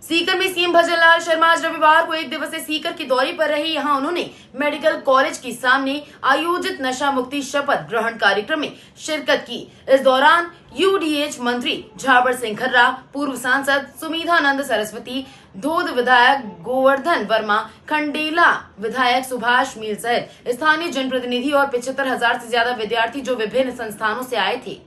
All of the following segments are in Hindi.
सीकर में सीएम भजनलाल शर्मा आज रविवार को एक दिवसीय सीकर के दौरे पर रहे। यहां उन्होंने मेडिकल कॉलेज के सामने आयोजित नशा मुक्ति शपथ ग्रहण कार्यक्रम में शिरकत की। इस दौरान यूडीएच मंत्री झाबर सिंह खर्रा, पूर्व सांसद सुमेधानंद सरस्वती, धोद विधायक गोवर्धन वर्मा, खंडेला विधायक सुभाष मील सहित स्थानीय जनप्रतिनिधि और 75,000 से ज्यादा विद्यार्थी जो विभिन्न संस्थानों से आए थे।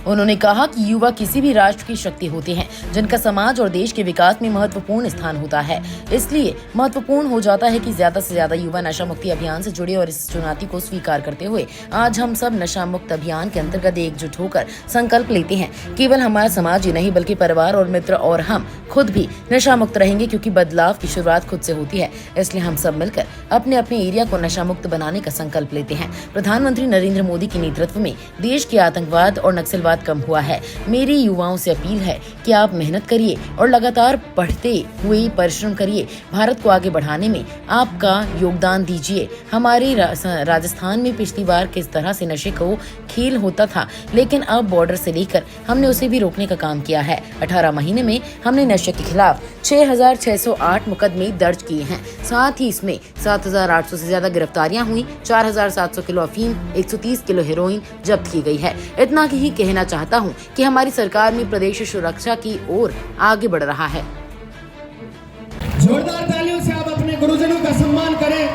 उन्होंने कहा कि युवा किसी भी राष्ट्र की शक्ति होते हैं, जिनका समाज और देश के विकास में महत्वपूर्ण स्थान होता है। इसलिए महत्वपूर्ण हो जाता है कि ज्यादा से ज्यादा युवा नशा मुक्ति अभियान से जुड़े और इस चुनौती को स्वीकार करते हुए आज हम सब नशा मुक्त अभियान के अंतर्गत एकजुट होकर संकल्प लेते हैं। केवल हमारा समाज ही नहीं बल्कि परिवार और मित्र और हम खुद भी नशा मुक्त रहेंगे, क्योंकि बदलाव की शुरुआत खुद से होती है। इसलिए हम सब मिलकर अपने अपने एरिया को नशा मुक्त बनाने का संकल्प लेते हैं। प्रधानमंत्री नरेंद्र मोदी के नेतृत्व में देश के आतंकवाद और नक्सलवाद कम हुआ है। मेरी युवाओं से अपील है कि आप मेहनत करिए और लगातार पढ़ते हुए परिश्रम करिए। भारत को आगे बढ़ाने में आपका योगदान दीजिए। हमारे राजस्थान में पिछली बार किस तरह से नशे को खेल होता था, लेकिन अब बॉर्डर से लेकर हमने उसे भी रोकने का काम किया है। 18 महीने में हमने नशे के खिलाफ 6,608 मुकदमे दर्ज किए हैं। साथ ही इसमें 7,800 से ज्यादा गिरफ्तारियां हुई, 4,700 किलो अफीम, 130 किलो हेरोइन जब्त की गई है। इतना ही कहना चाहता हूं कि हमारी सरकार में प्रदेश सुरक्षा की ओर आगे बढ़ रहा है। जोरदार तालियों से आप अपने गुरुजनों का सम्मान करें।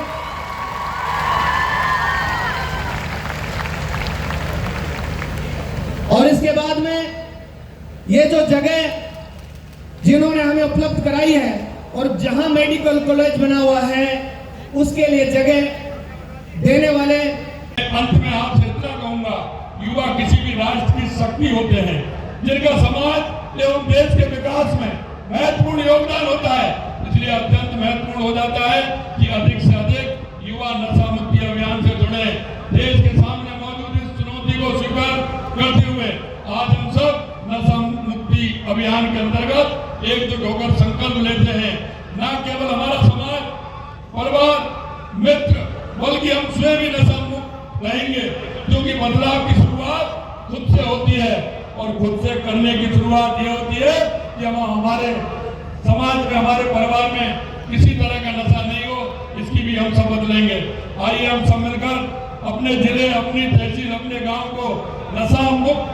और इसके बाद में ये जो जगह जिन्होंने हमें उपलब्ध कराई है और जहां मेडिकल कॉलेज बना हुआ है, उसके लिए जगह देने वाले, अंत में आपसे इतना कहूंगा, युवा किसी भी राष्ट्र की शक्ति होते हैं, जिनका समाज एवं देश के विकास में महत्वपूर्ण योगदान होता है। इसलिए अत्यंत महत्वपूर्ण हो जाता है कि अधिक से अधिक युवा नशा मुक्ति अभियान से जुड़े। देश के सामने मौजूद इस चुनौती को स्वीकार करते हुए आज हम सब नशा मुक्ति अभियान के अंतर्गत एकजुट होकर संकल्प लेते हैं। न केवल हमारा समाज, परिवार, मित्र, बल्कि हम स्वयं भी नशा मुक्त रहेंगे, क्योंकि बदलाव की शुरुआत खुद से होती है और खुद से करने की शुरुआत ये होती है कि हम हमारे समाज में, हमारे परिवार में किसी तरह का नशा नहीं हो, इसकी भी हम शपथ लेंगे। आइए हम सब मिलकर अपने जिले, अपनी तहसील, अपने गांव को नशा मुक्त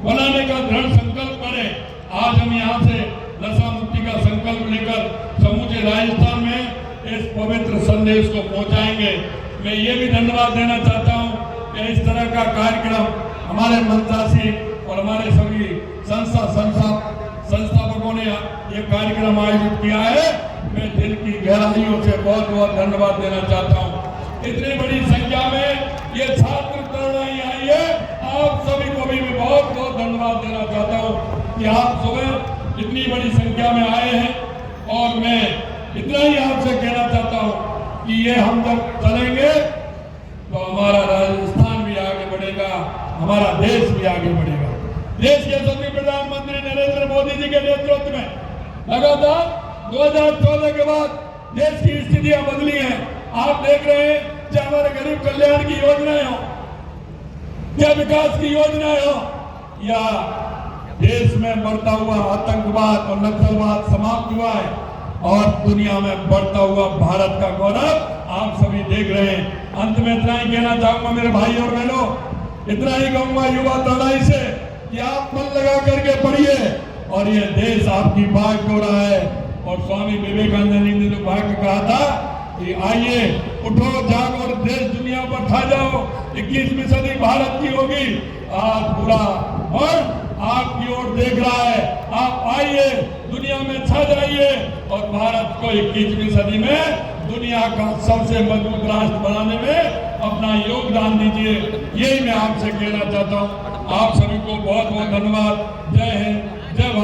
बनाने का दृढ़ संकल्प करें। आज हम यहाँ से नशा मुक्ति का संकल्प लेकर समूचे राजस्थान में इस पवित्र संदेश को पहुंचाएंगे। मैं ये भी धन्यवाद देना चाहता हूँ कि इस तरह का कार्यक्रम हमारे मंत्रासी और हमारे सभी संस्थापकों ने ये कार्यक्रम आयोजित किया है। मैं दिल की गहराइयों से बहुत बहुत धन्यवाद देना चाहता हूँ। इतनी बड़ी संख्या में ये छात्र तरुणाई आई है, आप सभी को भी मैं बहुत बहुत धन्यवाद देना चाहता हूँ कि आप सुबह इतनी बड़ी संख्या में आए हैं। और मैं इतना ही आपसे कहना चाहता हूँ कि ये हम जब चलेंगे तो हमारा राजस्थान भी आगे बढ़ेगा, हमारा देश भी आगे बढ़ेगा। देश के सभी प्रधानमंत्री नरेंद्र मोदी जी के नेतृत्व में लगातार 2014 के बाद देश की स्थितियां बदली हैं। आप देख रहे हैं, चाहे हमारे गरीब कल्याण की योजनाएं हो, क्या विकास की योजनाएं हो, या देश में बढ़ता हुआ आतंकवाद और नक्सलवाद समाप्त हुआ है और दुनिया में बढ़ता हुआ भारत का गौरव आप सभी देख रहे हैं। अंत में इतना ही कहना चाहूंगा मेरे भाई और बहनों, इतना ही कहूंगा युवा तरुणाई से कि आप मन लगा करके पढ़िए और ये देश आपकी बात हो रहा है। और स्वामी विवेकानंद ने तो वाक्य कहा था कि आइए उठो जागो और देश दुनिया पर छा जाओ, 21वीं सदी भारत की होगी। आज पूरा और आपकी ओर देख रहा है। आप आइए, दुनिया में छा जाइए और भारत को 21वीं सदी में दुनिया का सबसे मजबूत राष्ट्र बनाने में अपना योगदान दीजिए। यही मैं आपसे कहना चाहता हूँ। आप सभी को बहुत बहुत धन्यवाद। जय हिंद, जय भारत।